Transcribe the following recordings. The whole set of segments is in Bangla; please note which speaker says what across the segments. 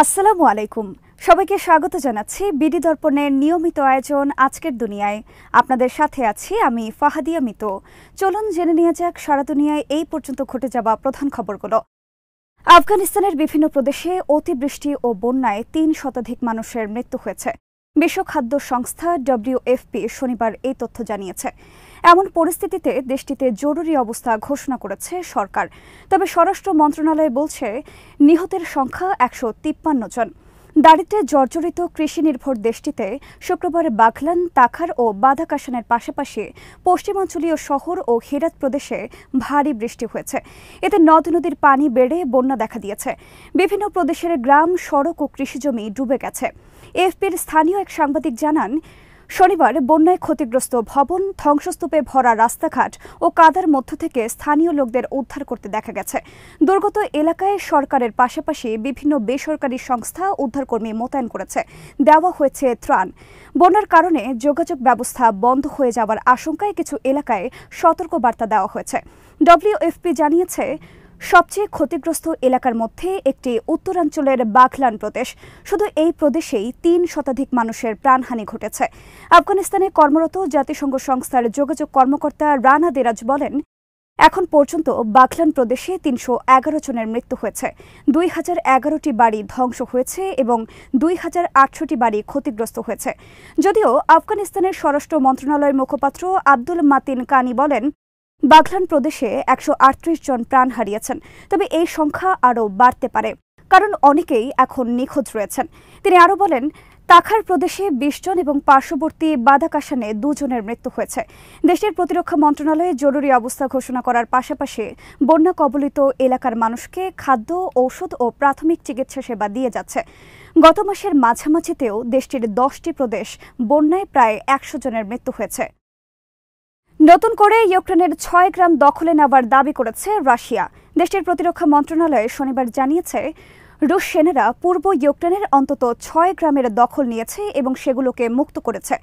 Speaker 1: আসসালামু আলাইকুম। সবাইকে স্বাগত জানাচ্ছি বিডি দর্পণের নিয়মিত আয়োজন আজকের দুনিয়ায়। আপনাদের সাথে আছি আমি ফাহাদিয়া মিতো। চলুন জেনে নেওয়া যাক সারা দুনিয়ায় এই পর্যন্ত ঘটে যাওয়া প্রধান খবরগুলো। আফগানিস্তানের বিভিন্ন প্রদেশে অতিবৃষ্টি ও বন্যায় ৩ শতাধিক মানুষের মৃত্যু হয়েছে। বিশ্ব খাদ্য সংস্থা WFP শনিবার এই তথ্য জানিয়েছে। এমন পরিস্থিতিতে দেশটিতে জরুরি অবস্থা ঘোষণা করেছে সরকার। তবে স্বরাষ্ট্র মন্ত্রণালয় বলছে নিহতের সংখ্যা ১৫৩ জন। দারিদ্র্যে জর্জরিত কৃষি নির্ভর দেশটিতে শুক্রবার বাঘলান, তাখার ও বাদাকাশানের পাশাপাশি পশ্চিমাঞ্চলীয় শহর ও হেরাত প্রদেশে ভারী বৃষ্টি হয়েছে। এতে নদ নদীর পানি বেড়ে বন্যা দেখা দিয়েছে। বিভিন্ন প্রদেশের গ্রাম, সড়ক ও কৃষিজমি ডুবে গেছে। এএফপির স্থানীয় এক সাংবাদিক জানান, শনিবার বন্যায় ক্ষতিগ্রস্ত ভবন, ধ্বংসস্তূপে ভরা রাস্তাঘাট ও কাদার মধ্য থেকে স্থানীয় লোকদের উদ্ধার করতে দেখা গেছে। দুর্গত এলাকায় সরকারের পাশাপাশি বিভিন্ন বেসরকারি সংস্থা উদ্ধারকর্মী মোতায়েন করেছে। দেওয়া হয়েছে ত্রাণ। বন্যার কারণে যোগাযোগ ব্যবস্থা বন্ধ হয়ে যাওয়ার আশঙ্কায় কিছু এলাকায় সতর্কবার্তা দেওয়া হয়েছে। WFP জানিয়েছে, সবচেয়ে ক্ষতিগ্রস্ত এলাকার মধ্যে একটি উত্তরাঞ্চলের বাঘলান প্রদেশ। শুধু এই প্রদেশেই ৩ শতাধিক মানুষের প্রাণহানি ঘটেছে। আফগানিস্তানে কর্মরত জাতিসংঘ সংস্থার যোগাযোগ কর্মকর্তা রানা দেরাজ বলেন, এখন পর্যন্ত বাঘলান প্রদেশে ৩১১ জনের মৃত্যু হয়েছে। ২০১১টি বাড়ি ধ্বংস হয়েছে এবং ২০৮০টি বাড়ি ক্ষতিগ্রস্ত হয়েছে। যদিও আফগানিস্তানের স্বরাষ্ট্র মন্ত্রণালয়ের মুখপাত্র আব্দুল মাতিন কানি বলেন, বাঘলান প্রদেশে ১৩৮ জন প্রাণ হারিয়েছেন। তবে এই সংখ্যা আরও বাড়তে পারে, কারণ অনেকেই এখন নিখোঁজ রয়েছেন। তিনি আরও বলেন, তাখার প্রদেশে ২০ জন এবং পার্শ্ববর্তী বাদাকাশানে ২ জনের মৃত্যু হয়েছে। দেশটির প্রতিরক্ষা মন্ত্রণালয়ে জরুরি অবস্থা ঘোষণা করার পাশাপাশি বন্যা কবলিত এলাকার মানুষকে খাদ্য, ঔষধ ও প্রাথমিক চিকিৎসা সেবা দিয়ে যাচ্ছে। গত মাসের মাঝামাঝিতেও দেশটির ১০টি প্রদেশ বন্যায় প্রায় ১০০ জনের মৃত্যু হয়েছে। নতুন করে ইউক্রেনের ৬ গ্রাম দখলে নেওয়ার দাবি করেছে রাশিয়া। দেশটির প্রতিরক্ষা মন্ত্রণালয় শনিবার জানিয়েছে, রুশ সেনারা পূর্ব ইউক্রেনের অন্তত ৬ গ্রামের দখল নিয়েছে এবং সেগুলোকে মুক্ত করেছে।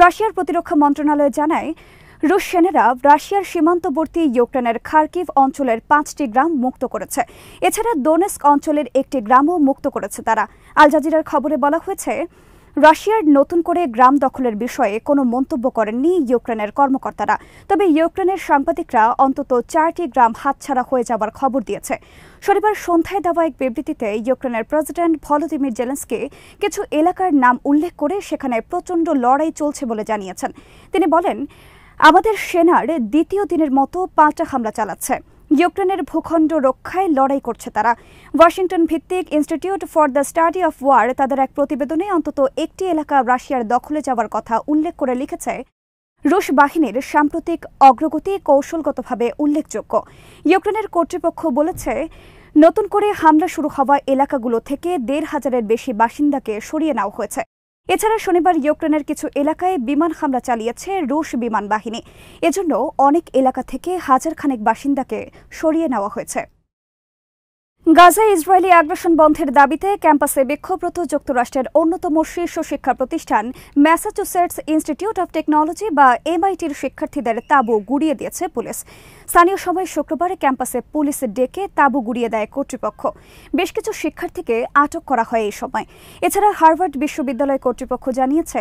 Speaker 1: রাশিয়ার প্রতিরক্ষা মন্ত্রণালয় জানায়, রুশ সেনারা রাশিয়ার সীমান্তবর্তী ইউক্রেনের খার্কিভ অঞ্চলের ৫টি গ্রাম মুক্ত করেছে। এছাড়া দোনেস্ক অঞ্চলের একটি গ্রামও মুক্ত করেছে তারা। আল জাজিরার খবরে বলা হয়েছে, রাশিয়ার নতুন করে গ্রাম দখলের বিষয়ে কোনো মন্তব্য করেননি ইউক্রেনের কর্মকর্তারা। তবে ইউক্রেনের সাংবাদিকরা অন্তত ৪টি গ্রাম হাতছাড়া হয়ে যাওয়ার খবর দিয়েছে। শনিবার সন্ধ্যায় দেওয়া এক বিবৃতিতে ইউক্রেনের প্রেসিডেন্ট ভলোদিমির জেলেনস্কি কিছু এলাকার নাম উল্লেখ করে সেখানে প্রচণ্ড লড়াই চলছে বলে জানিয়েছেন। তিনি বলেন, আমাদের সেনার দ্বিতীয় দিনের মতো পাল্টা হামলা চালাচ্ছে। ইউক্রেনের ভূখণ্ড রক্ষায় লড়াই করছে তারা। ওয়াশিংটন ভিত্তিক institute for the study of war তাদের এক প্রতিবেদনে অন্তত একটি এলাকা রাশিয়ার দখলে যাওয়ার কথা উল্লেখ করে লিখেছে, রুশ বাহিনীর সাম্প্রতিক অগ্রগতি কৌশলগতভাবে উল্লেখযোগ্য। ইউক্রেনের কর্তৃপক্ষ বলেছে, নতুন করে হামলা শুরু হওয়া এলাকাগুলো থেকে ১৫০০-এর বেশি বাসিন্দাকে সরিয়ে নেওয়া হয়েছে। এছাড়া শনিবার ইউক্রেনের কিছু এলাকায় বিমান হামলা চালিয়েছে রুশ বিমান বাহিনী। এজন্য অনেক এলাকা থেকে হাজারখানেক বাসিন্দাকে সরিয়ে নেওয়া হয়েছে। গাজায় ইসরায়েলি আগ্রাসন বন্ধের দাবিতে ক্যাম্পাসে বিক্ষোভরত যুক্তরাষ্ট্রের অন্যতম শীর্ষ শিক্ষা প্রতিষ্ঠান ম্যাসাচুসেটস ইনস্টিটিউট অব টেকনোলজি বা MITর শিক্ষার্থীদের তাঁবু গুড়িয়ে দিয়েছে পুলিশ। স্থানীয় সময় শুক্রবার ক্যাম্পাসে পুলিশ ডেকে তাঁবু গুড়িয়ে দেয় কর্তৃপক্ষ। বেশ কিছু শিক্ষার্থীকে আটক করা হয় এই সময়। এছাড়া হার্ভার্ড বিশ্ববিদ্যালয় কর্তৃপক্ষ জানিয়েছে,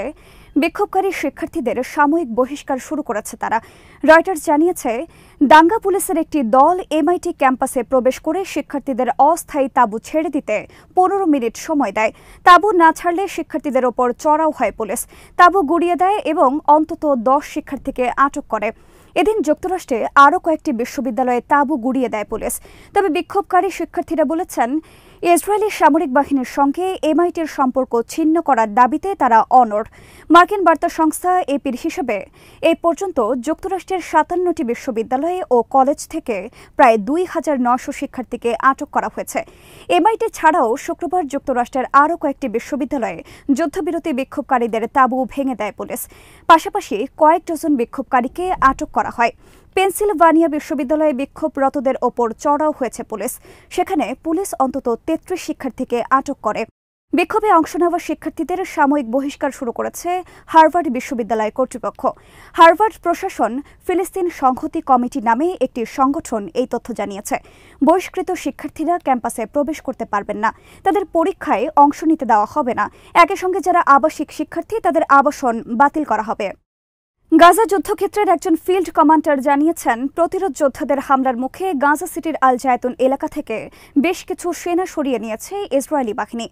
Speaker 1: বিক্ষোভকারী শিক্ষার্থীদের সাময়িক বহিষ্কার শুরু করেছে তারা। রয়টার্স জানিয়েছে, দাঙ্গা পুলিশের একটি দল MIT ক্যাম্পাসে প্রবেশ করে শিক্ষার্থীদের অস্থায়ী তাঁবু ছেড়ে দিতে ১৫ মিনিট সময় দেয়। তাঁবু না ছাড়লে শিক্ষার্থীদের ওপর চড়াও হয় পুলিশ। তাঁবু গুড়িয়ে দেয় এবং অন্তত ১০ শিক্ষার্থীকে আটক করে। এদিন যুক্তরাষ্ট্রে আরও কয়েকটি বিশ্ববিদ্যালয়ে তাঁবু গুড়িয়ে দেয় পুলিশ। তবে বিক্ষোভকারী শিক্ষার্থীরা বলেছেন, ইসরায়েলি সামরিক বাহিনীর সঙ্গে MITর সম্পর্ক ছিন্ন করার দাবিতে তারা অনড়। মার্কিন বার্তা সংস্থা APর হিসেবে এই পর্যন্ত যুক্তরাষ্ট্রের ৫৭টি বিশ্ববিদ্যালয় ও কলেজ থেকে প্রায় ২৯০০ শিক্ষার্থীকে আটক করা হয়েছে। MIT ছাড়াও শুক্রবার যুক্তরাষ্ট্রের আরও কয়েকটি বিশ্ববিদ্যালয়ে যুদ্ধবিরতি বিক্ষোভকারীদের তাঁবু ভেঙে দেয় পুলিশ। পাশাপাশি কয়েক ডজন বিক্ষোভকারীকে আটক করা হয়। পেনসিলভানিয়া বিশ্ববিদ্যালয়ে বিক্ষোভরতদের ওপর চড়াও হয়েছে পুলিশ। সেখানে পুলিশ অন্তত ৩৩ শিক্ষার্থীকে আটক করে। বিক্ষোভে অংশ নেওয়া শিক্ষার্থীদের সাময়িক বহিষ্কার শুরু করেছে হার্ভার্ড বিশ্ববিদ্যালয় কর্তৃপক্ষ। হার্ভার্ড প্রশাসন ফিলিস্তিন সংহতি কমিটি নামে একটি সংগঠন এই তথ্য জানিয়েছে। বহিষ্কৃত শিক্ষার্থীরা ক্যাম্পাসে প্রবেশ করতে পারবেন না, তাদের পরীক্ষায় অংশ নিতে দেওয়া হবে না। একই সঙ্গে যারা আবাসিক শিক্ষার্থী তাদের আবাসন বাতিল করা হবে। গাজা যুদ্ধক্ষেত্রের একজন ফিল্ড কমান্ডার জানিয়েছেন, প্রতিরোধ যোদ্ধাদের হামলার মুখে গাজা সিটির আল জায়তুন এলাকা থেকে বেশ কিছু সেনা সরিয়ে নিয়েছে ইসরায়েলি বাহিনী।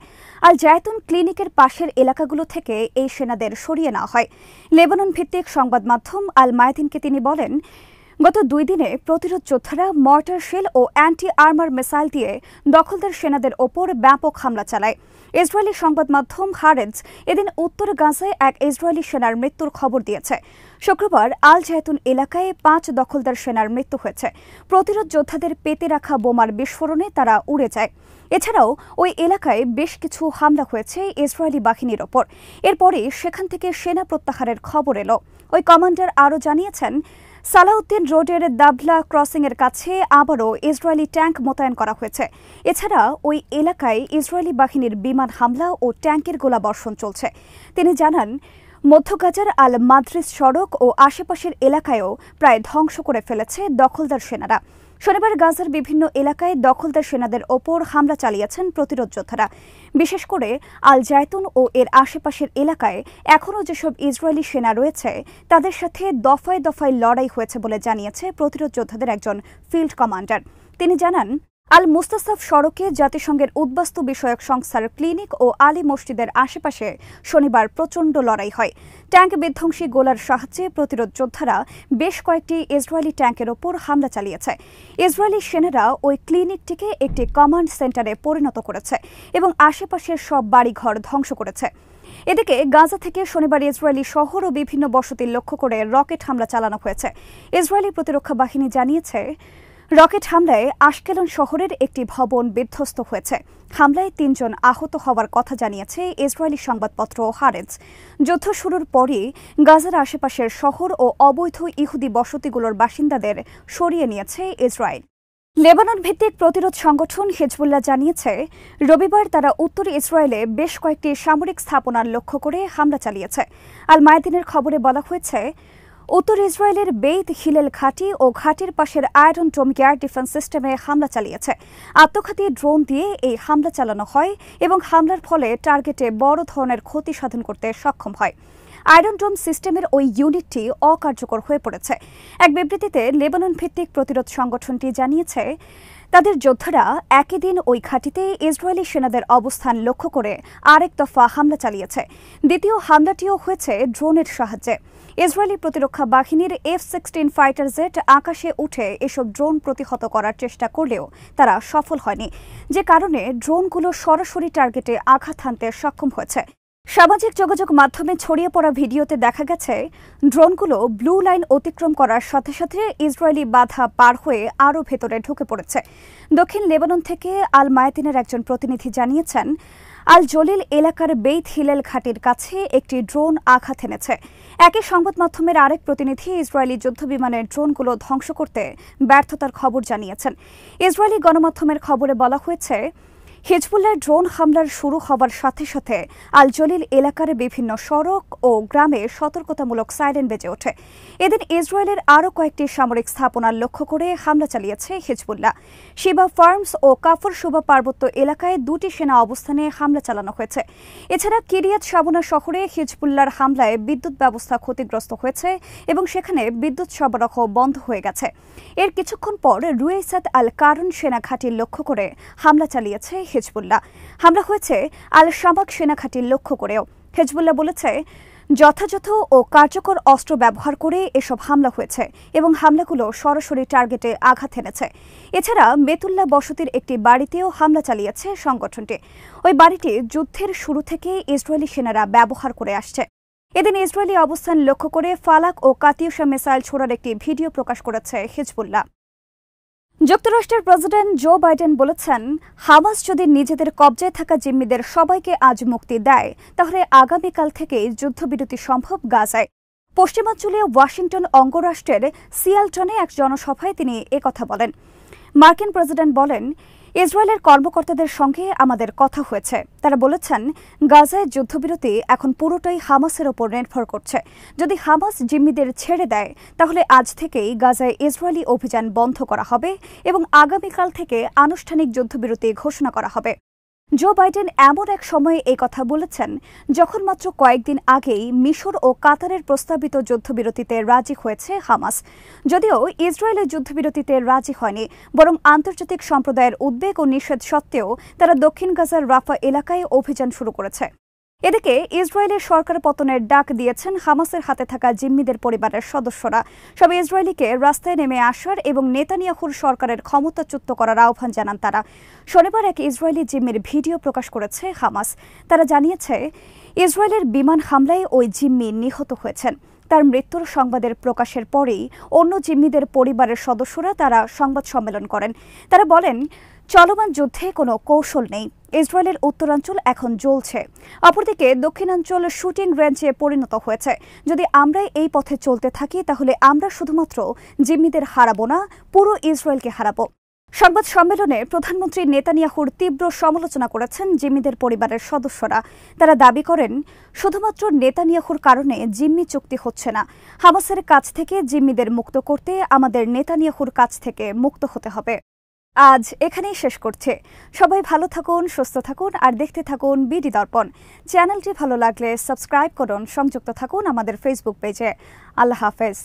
Speaker 1: আল জায়তুন ক্লিনিকের পাশের এলাকাগুলো থেকে এই সেনাদের সরিয়ে নেওয়া হয়। লেবানন ভিত্তিক সংবাদ মাধ্যম আল মায়াদিনকে তিনি বলেন, গত 2 দিনে প্রতিরোধ যোদ্ধারা মর্টার শেল ও অ্যান্টি আর্মার মিসাইল দিয়ে দখলদার সেনাদের ওপর ব্যাপক হামলা চালায়। ইসরায়েলি সংবাদ মাধ্যম হারেজ এদিন উত্তর গাজায় এক ইসরায়েলি সেনার মৃত্যুর খবর দিয়েছে। শুক্রবার আল জায়তুন এলাকায় 5 দখলদার সেনার মৃত্যু হয়েছে। প্রতিরোধ যোদ্ধাদের পেতে রাখা বোমার বিস্ফোরণে তারা উড়ে যায়। এছাড়াও ওই এলাকায় বেশ কিছু হামলা হয়েছে ইসরায়েলি বাহিনীর ওপর। এরপরে সেখান থেকে সেনা প্রত্যাহারের খবর এলো। ওই কমান্ডার আরও জানিয়েছেন, সালাউদ্দিন রোডের দাবলা ক্রসিংয়ের কাছে আবারও ইসরায়েলি ট্যাঙ্ক মোতায়েন করা হয়েছে। এছাড়া ওই এলাকায় ইসরায়েলি বাহিনীর বিমান হামলা ও ট্যাঙ্কের গোলাবর্ষণ চলছে। তিনি জানান, মধ্য গাজার আল মাদ্রিস সড়ক ও আশেপাশের এলাকায়ও প্রায় ধ্বংস করে ফেলেছে দখলদার সেনারা। শনিবার গাজার বিভিন্ন এলাকায় দখলদার সেনাদের ওপর হামলা চালিয়েছেন প্রতিরোধ যোদ্ধারা। বিশেষ করে আল জায়তুন ও এর আশেপাশের এলাকায় এখনও যেসব ইসরায়েলি সেনা রয়েছে তাদের সাথে দফায় দফায় লড়াই হয়েছে বলে জানিয়েছে প্রতিরোধ যোদ্ধাদের একজন ফিল্ড কমান্ডার। তিনি জানান, আল মুস্তাসাফ সড়কে জাতিসংঘের উদ্বাস্তু বিষয়ক সংস্থার ক্লিনিক ও আলী মসজিদের আশেপাশে শনিবার প্রচণ্ড লড়াই হয়। ট্যাঙ্ক বিধ্বংসী গোলার সাহায্যে প্রতিরোধ যোদ্ধারা বেশ কয়েকটি ইসরায়েলি ট্যাঙ্কের ওপর হামলা চালিয়েছে। ইসরায়েলি সেনারা ওই ক্লিনিকটিকে একটি কমান্ড সেন্টারে পরিণত করেছে এবং আশেপাশের সব বাড়িঘর ধ্বংস করেছে। এদিকে গাজা থেকে শনিবার ইসরায়েলি শহর ও বিভিন্ন বসতি লক্ষ্য করে রকেট হামলা চালানো হয়েছে। ইসরায়েলি প্রতিরক্ষা বাহিনী জানিয়েছে, রকেট হামলায় আশকেলন শহরের একটি ভবন বিধ্বস্ত হয়েছে। হামলায় 3 জন আহত হওয়ার কথা জানিয়েছে ইসরায়েলি সংবাদপত্র হারেজ। যুদ্ধ শুরুর পরই গাজার আশেপাশের শহর ও অবৈধ ইহুদি বসতিগুলোর বাসিন্দাদের সরিয়ে নিয়েছে ইসরায়েল। লেবানন ভিত্তিক প্রতিরোধ সংগঠন হিজবুল্লাহ জানিয়েছে, রবিবার তারা উত্তর ইসরায়েলে বেশ কয়েকটি সামরিক স্থাপনার লক্ষ্য করে হামলা চালিয়েছে। আল মায়াদিনের খবরে বলা হয়েছে, উত্তর ইসরায়েলের বেইত হিলেল ঘাঁটি ও ঘাঁটির পাশের আয়রন ডোম এয়ার ডিফেন্স সিস্টেমে হামলা চালিয়েছে। আত্মঘাতী ড্রোন দিয়ে এই হামলা চালানো হয় এবং হামলার ফলে টার্গেটে বড় ধরনের ক্ষতি সাধন করতে সক্ষম হয়। আয়রন ডোম সিস্টেমের ওই ইউনিটটি অকার্যকর হয়ে পড়েছে। এক বিবৃতিতে লেবানন ভিত্তিক প্রতিরোধ সংগঠনটি জানিয়েছে, তাদের যোদ্ধারা একই দিন ওই ঘাঁটিতে ইসরায়েলি সেনাদের অবস্থান লক্ষ্য করে আরেক দফা হামলা চালিয়েছে। দ্বিতীয় হামলাটিও হয়েছে ড্রোনের সাহায্যে। ইসরায়েলি প্রতিরক্ষা বাহিনীর F-16 ফাইটার জেট আকাশে উঠে এসব ড্রোন প্রতিহত করার চেষ্টা করলেও তারা সফল হয়নি, যে কারণে ড্রোনগুলো সরাসরি টার্গেটে আঘাত হানতে সক্ষম হয়েছে। সামাজিক যোগাযোগ মাধ্যমে ছড়িয়ে পড়া ভিডিওতে দেখা গেছে, ড্রোনগুলো ব্লু লাইন অতিক্রম করার সাথে সাথে ইসরায়েলি বাধা পার হয়ে আরও ভেতরে ঢুকে পড়েছে। দক্ষিণ লেবানন থেকে আল মায়াতিনের একজন প্রতিনিধি জানিয়েছেন, আল জলিল এলাকার বেইত হিলেল ঘাঁটির কাছে একটি ড্রোন আঘাত এনেছে। একই সংবাদ মাধ্যমের আরেক প্রতিনিধি ইসরায়েলি যুদ্ধবিমানের ড্রোনগুলো ধ্বংস করতে ব্যর্থতার খবর জানিয়েছেন। ইসরায়েলি গণমাধ্যমের খবরে বলা হয়েছে, হিজবুল্লাহর ড্রোন হামলার শুরু হবার সাথে সাথে আল জলিল এলাকার বিভিন্ন সড়ক ও গ্রামে সতর্কতামূলক সাইরেন বেজে ওঠে। এদিন ইসরায়েলের আরও কয়েকটি সামরিক স্থাপনার লক্ষ্য করে হামলা চালিয়েছে হিজবুল্লাহ। শিবা ফার্মস ও কাফর শুবা পার্বত্য এলাকায় 2টি সেনা অবস্থানে হামলা চালানো হয়েছে। এছাড়া কিরিয়াত শাবনা শহরে হিজবুল্লাহর হামলায় বিদ্যুৎ ব্যবস্থা ক্ষতিগ্রস্ত হয়েছে এবং সেখানে বিদ্যুৎ সরবরাহ বন্ধ হয়ে গেছে। এর কিছুক্ষণ পর রুয়েসাত আল কারুন সেনা ঘাঁটির লক্ষ্য করে হামলা চালিয়েছে হিজবুল্লাহ। হামলা হয়েছে আল শামাক সেনা ঘাঁটির লক্ষ্য করেও। হিজবুল্লাহ বলেছে, যথাযথ ও কার্যকর অস্ত্র ব্যবহার করে এসব হামলা হয়েছে এবং হামলাগুলো সরাসরি টার্গেটে আঘাত এনেছে। এছাড়া মেতুল্লা বসতির একটি বাড়িতেও হামলা চালিয়েছে সংগঠনটি। ওই বাড়িটি যুদ্ধের শুরু থেকে ইসরায়েলি সেনারা ব্যবহার করে আসছে। এদিন ইসরায়েলি অবস্থান লক্ষ্য করে ফালাক ও কাতিউশা মিসাইল ছোড়ার একটি ভিডিও প্রকাশ করেছে হিজবুল্লাহ। যুক্তরাষ্ট্রের প্রেসিডেন্ট জো বাইডেন বলেছেন, হামাস যদি নিজেদের কবজায় থাকা জিম্মিদের সবাইকে আজ মুক্তি দেয় তাহলে আগামীকাল থেকেই যুদ্ধবিরতি সম্ভব গাজায়। পশ্চিমাঞ্চলীয় ওয়াশিংটন অঙ্গরাষ্ট্রের সিয়ালটনে এক জনসভায় তিনি একথা বলেন। মার্কিন প্রেসিডেন্ট বলেন, ইসরায়েলের কর্মকর্তাদের সঙ্গে আমাদের কথা হয়েছে। তারা বলেছেন, গাজায় যুদ্ধবিরতি এখন পুরোটাই হামাসের ওপর নির্ভর করছে। যদি হামাস জিম্মিদের ছেড়ে দেয় তাহলে আজ থেকেই গাজায় ইসরায়েলি অভিযান বন্ধ করা হবে এবং আগামীকাল থেকে আনুষ্ঠানিক যুদ্ধবিরতি ঘোষণা করা হবে। জো বাইডেন এমন এক সময়ে এই কথা বলেছেন যখন মাত্র কয়েকদিন আগেই মিশর ও কাতারের প্রস্তাবিত যুদ্ধবিরতিতে রাজি হয়েছে হামাস। যদিও ইসরায়েলের যুদ্ধবিরতিতে রাজি হয়নি, বরং আন্তর্জাতিক সম্প্রদায়ের উদ্বেগ ও নিষেধ সত্ত্বেও তারা দক্ষিণ গাজার রাফা এলাকায় অভিযান শুরু করেছে। এদিকে ইসরায়েলের সরকার পতনের ডাক দিয়েছেন হামাসের হাতে থাকা জিম্মিদের পরিবারের সদস্যরা। সব ইসরায়েলিকে রাস্তায় নেমে আসার এবং নেতানিয়াহুর সরকারের ক্ষমতাচ্যুত করার আহ্বান জানান তারা। শনিবার এক ইসরায়েলি জিম্মির ভিডিও প্রকাশ করেছে হামাস। তারা জানিয়েছে, ইসরায়েলের বিমান হামলায় ওই জিম্মি নিহত হয়েছেন। তার মৃত্যুর সংবাদের প্রকাশের পরেই অন্য জিম্মিদের পরিবারের সদস্যরা তারা সংবাদ সম্মেলন করেন। তারা বলেন, চলমান যুদ্ধে কোনো কৌশল নেই। ইসরায়েলের উত্তরাঞ্চল এখন জ্বলছে, অপরদিকে দক্ষিণাঞ্চল শুটিং রেঞ্জে পরিণত হয়েছে। যদি আমরা এই পথে চলতে থাকি তাহলে আমরা শুধুমাত্র জিম্মিদের হারাবো না, পুরো ইসরায়েলকে হারাবো। সংবাদ সম্মেলনে প্রধানমন্ত্রী নেতানিয়াহুর তীব্র সমালোচনা করেছেন জিম্মিদের পরিবারের সদস্যরা। তারা দাবি করেন, শুধুমাত্র নেতানিয়াহুর কারণে জিম্মি চুক্তি হচ্ছে না। হামাসের কাছ থেকে জিম্মিদের মুক্ত করতে আমাদের নেতানিয়াহুর কাছ থেকে মুক্ত হতে হবে। আজ এখানেই শেষ করছে। সবাই ভালো থাকুন, সুস্থ থাকুন আর দেখতে থাকুন বিডি দর্পণ। চ্যানেলটি ভালো লাগলে সাবস্ক্রাইব করুন, সংযুক্ত থাকুন আমাদের ফেসবুক পেজে। আল্লাহ হাফেজ।